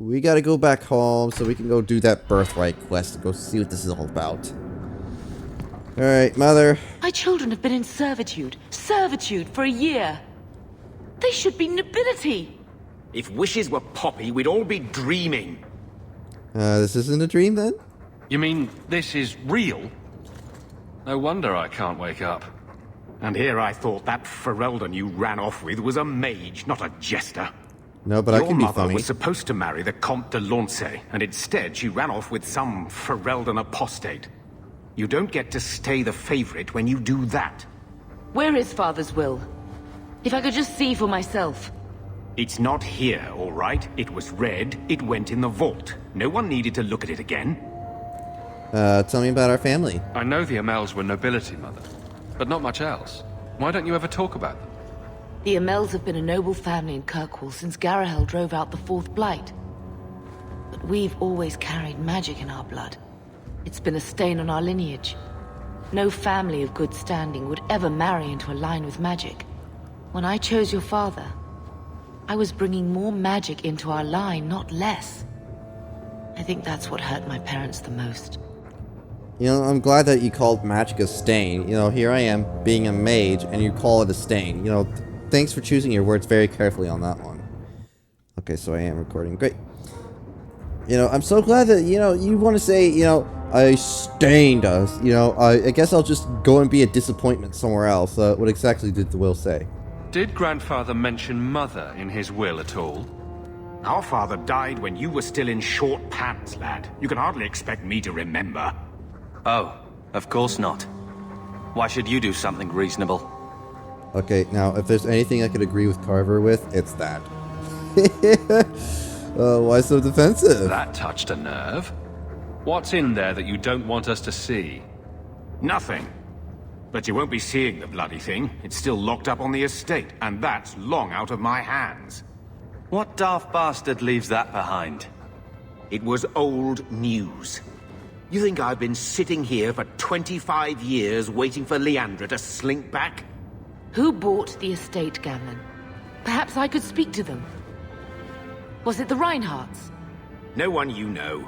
we gotta go back home so we can go do that Birthright quest and go see what this is all about. Alright, Mother. My children have been in servitude for a year. They should be nobility. If wishes were poppy, we'd all be dreaming. This isn't a dream then? You mean this is real? No wonder I can't wake up. And here I thought that Ferelden you ran off with was a mage, not a jester. No, but I can be Your mother funny. was supposed to marry the Comte de Launcey, and instead she ran off with some Ferelden apostate. You don't get to stay the favorite when you do that. Where is Father's will? If I could just see for myself. It's not here, all right? It was read, it went in the vault. No one needed to look at it again. Tell me about our family. I know the Amels were nobility, Mother, but not much else. Why don't you ever talk about them? The Amels have been a noble family in Kirkwall since Garahel drove out the Fourth Blight. But we've always carried magic in our blood. It's been a stain on our lineage. No family of good standing would ever marry into a line with magic. When I chose your father, I was bringing more magic into our line, not less. I think that's what hurt my parents the most. You know, I'm glad that you called magic a stain. You know, here I am, being a mage, and you call it a stain. You know, thanks for choosing your words very carefully on that one. Okay, so I am recording. Great. You know, I'm so glad that, you know, you want to say, you know, I stained us. You know, I guess I'll just go and be a disappointment somewhere else. What exactly did the will say? Did Grandfather mention Mother in his will at all? Our father died when you were still in short pants, lad. You can hardly expect me to remember. Oh, of course not. Why should you do something reasonable? Okay, now, if there's anything I could agree with Carver with, it's that. Why so defensive? That touched a nerve. What's in there that you don't want us to see? Nothing. But you won't be seeing the bloody thing. It's still locked up on the estate, and that's long out of my hands. What daft bastard leaves that behind? It was old news. You think I've been sitting here for 25 years waiting for Leandra to slink back? Who bought the estate, Gamlen? Perhaps I could speak to them. Was it the Reinhardts? No one you know.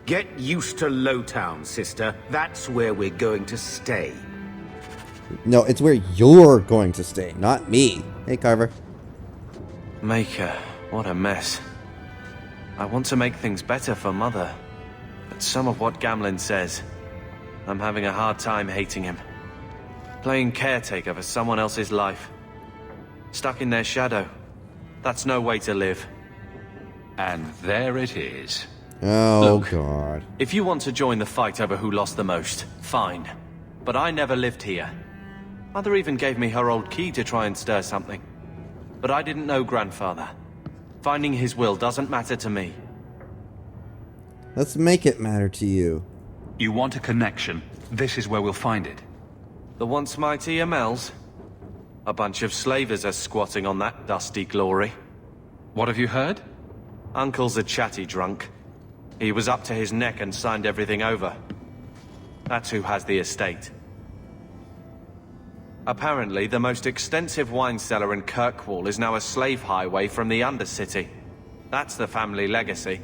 Get used to Lowtown, sister. That's where we're going to stay. No, it's where you're going to stay, not me. Hey, Carver. Maker, what a mess. I want to make things better for Mother. But some of what Gamlen says, I'm having a hard time hating him. Playing caretaker for someone else's life. Stuck in their shadow. That's no way to live. And there it is. Oh, Look, God. If you want to join the fight over who lost the most, fine. But I never lived here. Mother even gave me her old key to try and stir something. But I didn't know Grandfather. Finding his will doesn't matter to me. Let's make it matter to you. You want a connection? This is where we'll find it. The once mighty Amels? A bunch of slavers are squatting on that dusty glory. What have you heard? Uncle's a chatty drunk. He was up to his neck and signed everything over. That's who has the estate. Apparently, the most extensive wine cellar in Kirkwall is now a slave highway from the Undercity. That's the family legacy.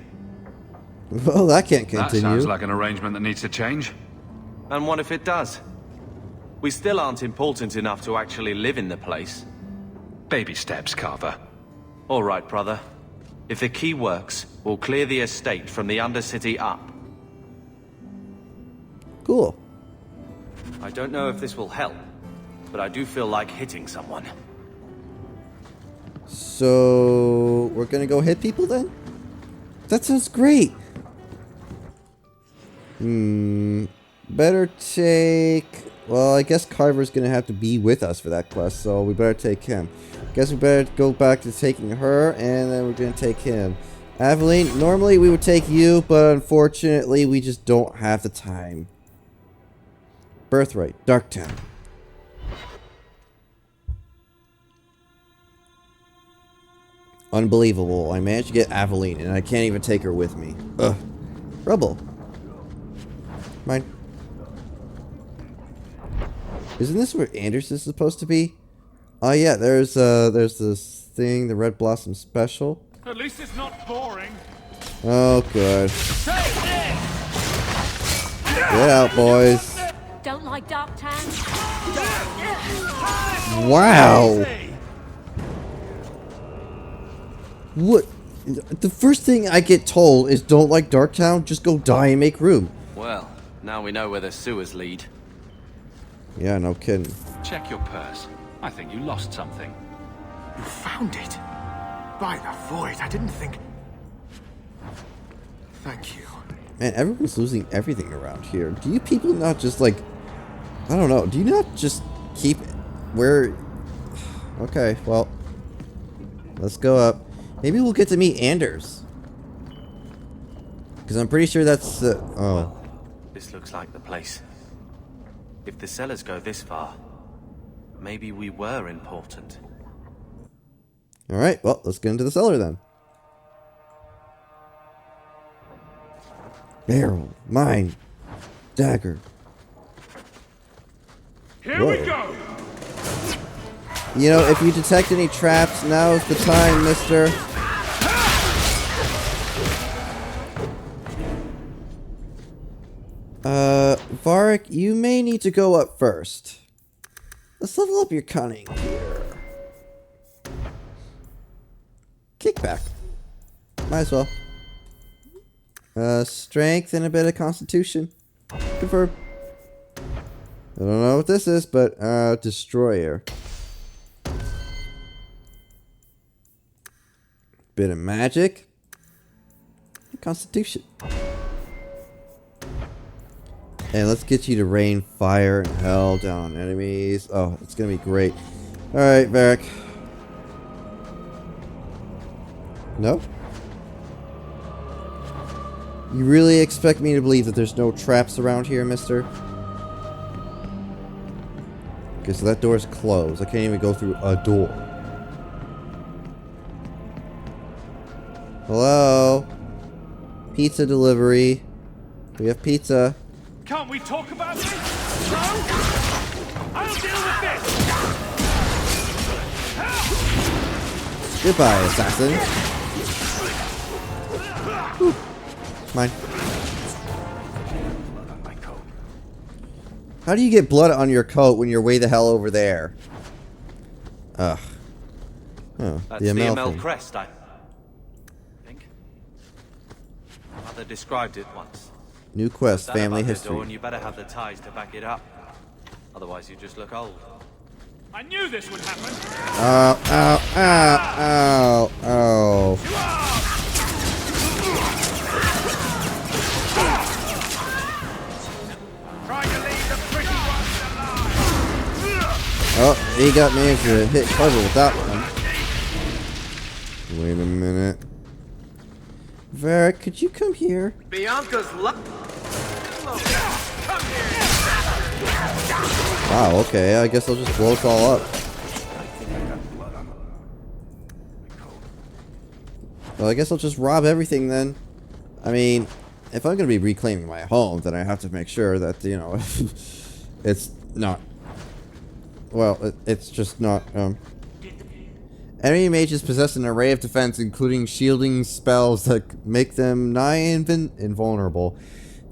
Well, that can't That continue. sounds like an arrangement that needs to change. And what if it does? We still aren't important enough to actually live in the place. Baby steps, Carver. All right, brother. If the key works, we'll clear the estate from the Undercity up. Cool. I don't know if this will help, but I do feel like hitting someone. So, we're gonna go hit people then? That sounds great. Better take... Well, I guess Carver's gonna have to be with us for that quest, so we better take him. Guess we better go back to taking her, and then we're gonna take him. Aveline, normally we would take you, but unfortunately we just don't have the time. Birthright, Darktown. Unbelievable. I managed to get Aveline, and I can't even take her with me. Ugh. Rubble. Mine. Isn't this where Anders is supposed to be? Oh yeah, there's this thing, the Red Blossom Special. At least it's not boring. Oh, good. Get out, boys. Don't like dark tan? Wow. What? The first thing I get told is don't like Darktown, just go die and make room. Well, now we know where the sewers lead. Yeah, no kidding. Check your purse. I think you lost something. You found it? By the void, I didn't think... Thank you. Man, everyone's losing everything around here. Do you people not just like... I don't know. Do you not just keep... Where... Okay, well... Let's go up. Maybe we'll get to meet Anders. Because I'm pretty sure that's the... Oh. Well, this looks like the place. If the cellars go this far, maybe we were important. Alright, well, let's get into the cellar then. Barrel, mine, dagger. Here we go! You know, if you detect any traps, now's the time, mister. Varric, you may need to go up first. Let's level up your cunning here. Kickback. Might as well. Strength and a bit of constitution. Confirm. I don't know what this is, but, destroyer. Bit of magic. Constitution. And let's get you to rain fire and hell down on enemies. Oh, it's gonna be great. Alright, Varric. No? You really expect me to believe that there's no traps around here, mister? Okay, so that door's closed. I can't even go through a door. Hello? Pizza delivery. We have pizza. Can't we talk about this? No? I'll deal with this! Goodbye, assassin. Whew. Mine. How do you get blood on your coat when you're way the hell over there? Ugh. Oh, That's the the ML ML thing. crest, I think. Mother described it once. New quest, That family above the history. door, and you better have the ties to back it up. Otherwise, you just look old. I knew this would happen! Ow, ow, ow, ow, ow. Try to leave the pretty ones alive! Oh, he got managed to hit cover with that one. Wait a minute. Varric, could you come here? Bianca's luck. Wow, okay, I guess I'll just blow us all up. Well, I guess I'll just rob everything then. I mean, if I'm going to be reclaiming my home, then I have to make sure that, you know, it's not... Well, it's just not, Enemy mages possess an array of defense, including shielding spells that make them nigh invulnerable.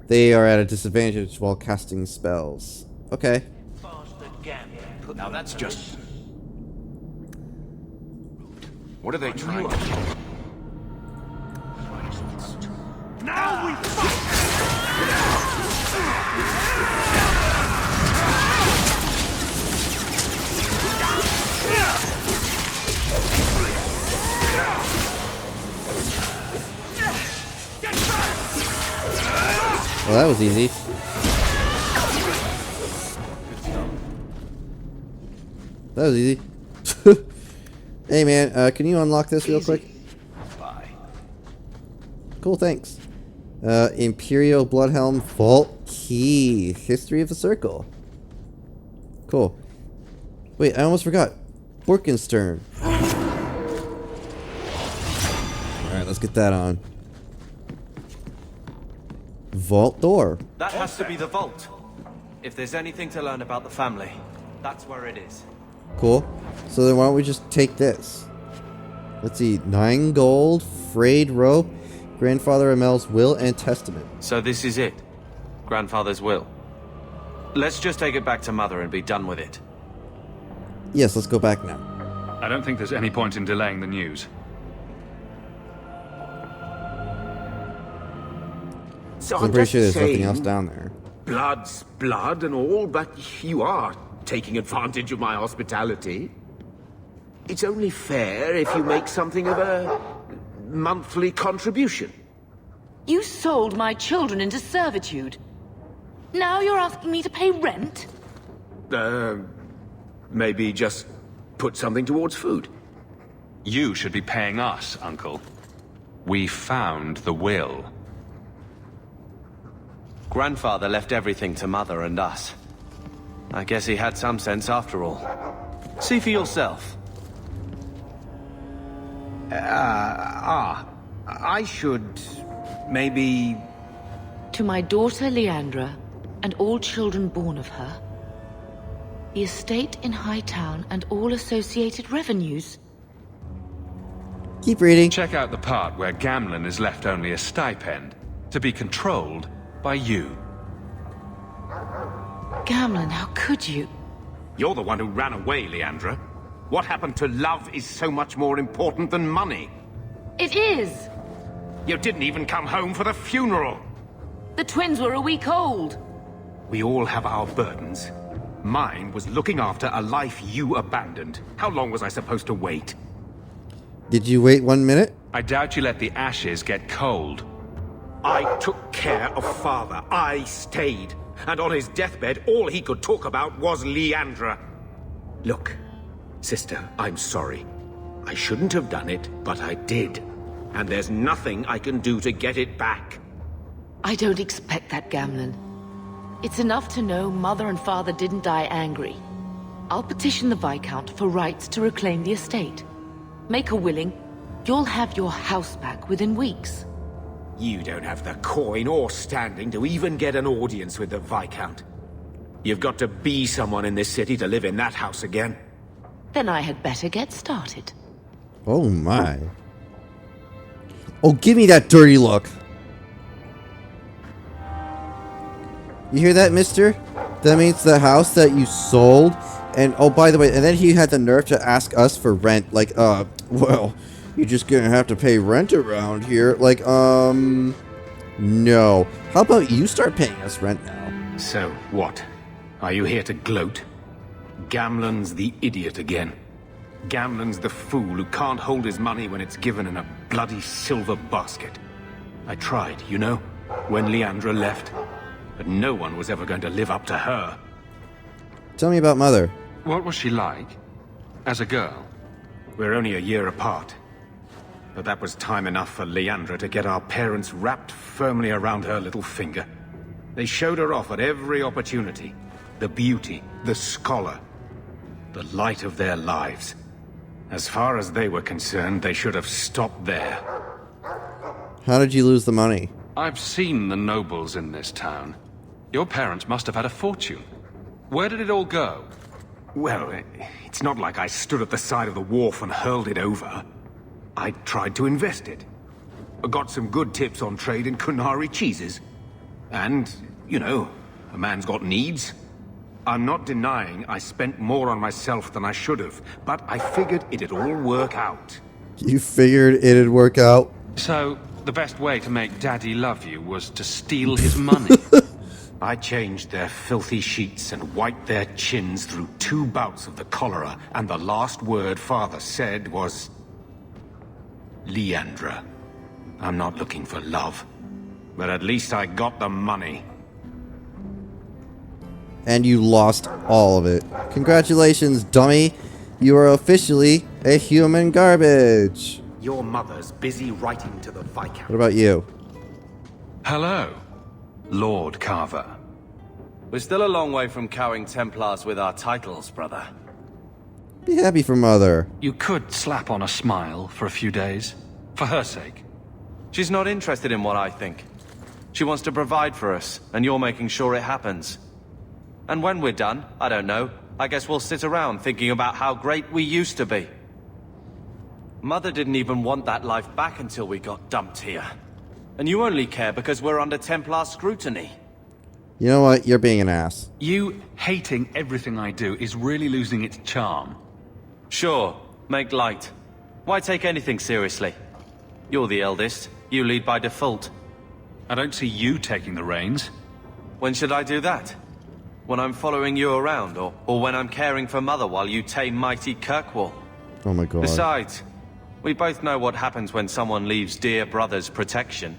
They are at a disadvantage while casting spells. Okay. Now that's just... What are they trying to do? Now we fight! Well, that was easy. That was easy. Hey man, can you unlock this real quick? Bye. Cool, thanks. Imperial Bloodhelm Vault Key. History of the Circle. Cool. Wait, I almost forgot. Borkenstern. Alright, let's get that on. Vault door. That has to be the vault. If there's anything to learn about the family, that's where it is. Cool. So then why don't we just take this? Let's see. 9 gold, frayed rope, Grandfather Amel's will and testament. So this is it? Grandfather's will? Let's just take it back to Mother and be done with it. Yes, let's go back now. I don't think there's any point in delaying the news. So I'm pretty sure there's saying, nothing else down there. blood's blood and all, but you are taking advantage of my hospitality. It's only fair if you make something of a monthly contribution. You sold my children into servitude. Now you're asking me to pay rent? Maybe just put something towards food. You should be paying us, Uncle. We found the will. Grandfather left everything to Mother and us. I guess he had some sense after all. See for yourself. I should maybe... To my daughter Leandra, and all children born of her, the estate in Hightown and all associated revenues. Keep reading. Check out the part where Gamlen is left only a stipend, to be controlled by you. Gamlen, how could you? You're the one who ran away, Leandra. What happened to love is so much more important than money. It is! You didn't even come home for the funeral. The twins were a week old. We all have our burdens. Mine was looking after a life you abandoned. How long was I supposed to wait? Did you wait 1 minute? I doubt you let the ashes get cold. I took care of Father. I stayed. And on his deathbed, all he could talk about was Leandra. Look, sister, I'm sorry. I shouldn't have done it, but I did. And there's nothing I can do to get it back. I don't expect that, Gamlen. It's enough to know Mother and Father didn't die angry. I'll petition the Viscount for rights to reclaim the estate. Make her willing, you'll have your house back within weeks. You don't have the coin or standing to even get an audience with the Viscount. You've got to be someone in this city to live in that house again. Then I had better get started. Oh my. Oh, give me that dirty look. You hear that, mister? That means the house that you sold. And, oh, by the way, and then he had the nerve to ask us for rent. Like, well, you're just gonna have to pay rent around here. Like, no. How about you start paying us rent now? So, what? Are you here to gloat? Gamlen's the idiot again. Gamlen's the fool who can't hold his money when it's given in a bloody silver basket. I tried, you know, when Leandra left. But no one was ever going to live up to her. Tell me about Mother. What was she like? As a girl? We're only a year apart. But that was time enough for Leandra to get our parents wrapped firmly around her little finger. They showed her off at every opportunity. The beauty, the scholar, the light of their lives. As far as they were concerned, they should have stopped there. How did you lose the money? I've seen the nobles in this town. Your parents must have had a fortune. Where did it all go? Well, it's not like I stood at the side of the wharf and hurled it over. I tried to invest it. I got some good tips on trade in Kunari cheeses. And, you know, a man's got needs. I'm not denying I spent more on myself than I should have, but I figured it'd all work out. You figured it'd work out? So, the best way to make Daddy love you was to steal his money? I changed their filthy sheets and wiped their chins through 2 bouts of the cholera, and the last word Father said was... Leandra. I'm not looking for love, but at least I got the money. And you lost all of it. Congratulations, dummy. You are officially a human garbage. Your mother's busy writing to the Viscount. What about you? Hello, Lord Carver. We're still a long way from cowing Templars with our titles, brother. Be happy for Mother. You could slap on a smile for a few days. For her sake. She's not interested in what I think. She wants to provide for us, and you're making sure it happens. And when we're done, I don't know, I guess we'll sit around thinking about how great we used to be. Mother didn't even want that life back until we got dumped here. And you only care because we're under Templar scrutiny. You know what? You're being an ass. You hating everything I do is really losing its charm. Sure, make light. Why take anything seriously? You're the eldest. You lead by default. I don't see you taking the reins. When should I do that? When I'm following you around, or when I'm caring for Mother while you tame mighty Kirkwall? Oh my god. Besides, we both know what happens when someone leaves dear brother's protection.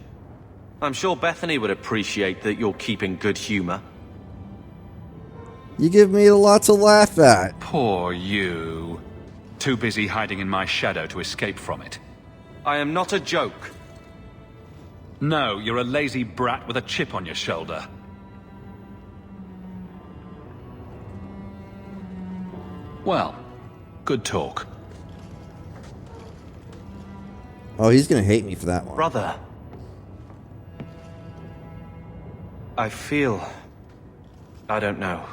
I'm sure Bethany would appreciate that you're keeping good humor. You give me a lot to laugh at. Poor you. Too busy hiding in my shadow to escape from it. I am not a joke. No, you're a lazy brat with a chip on your shoulder. Well, good talk. Oh, he's gonna hate me for that one. Brother. I feel... I don't know.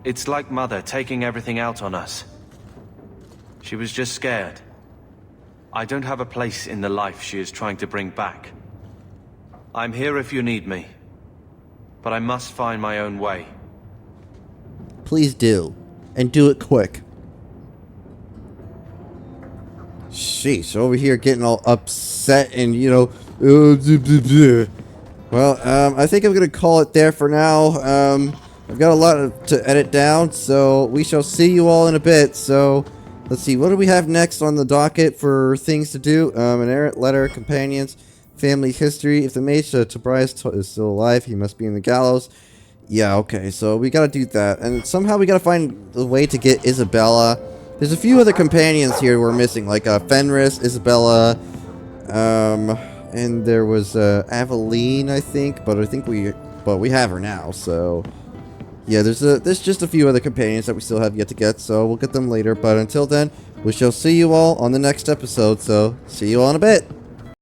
It's like Mother taking everything out on us. She was just scared. I don't have a place in the life she is trying to bring back. I'm here if you need me. But I must find my own way. Please do. And do it quick. Sheesh, over here getting all upset and, you know... Well, I think I'm going to call it there for now. I've got a lot to edit down, so we shall see you all in a bit. So, let's see, what do we have next on the docket for things to do? An errant letter, companions, family history. If the mage Tobias is still alive, he must be in the gallows. Yeah, okay, so we gotta do that. And somehow we gotta find a way to get Isabella. There's a few other companions here we're missing, like Fenris, Isabella, and there was Aveline, I think, but we have her now, so yeah, there's just a few other companions that we still have yet to get, so we'll get them later. But until then, we shall see you all on the next episode, so see you all in a bit.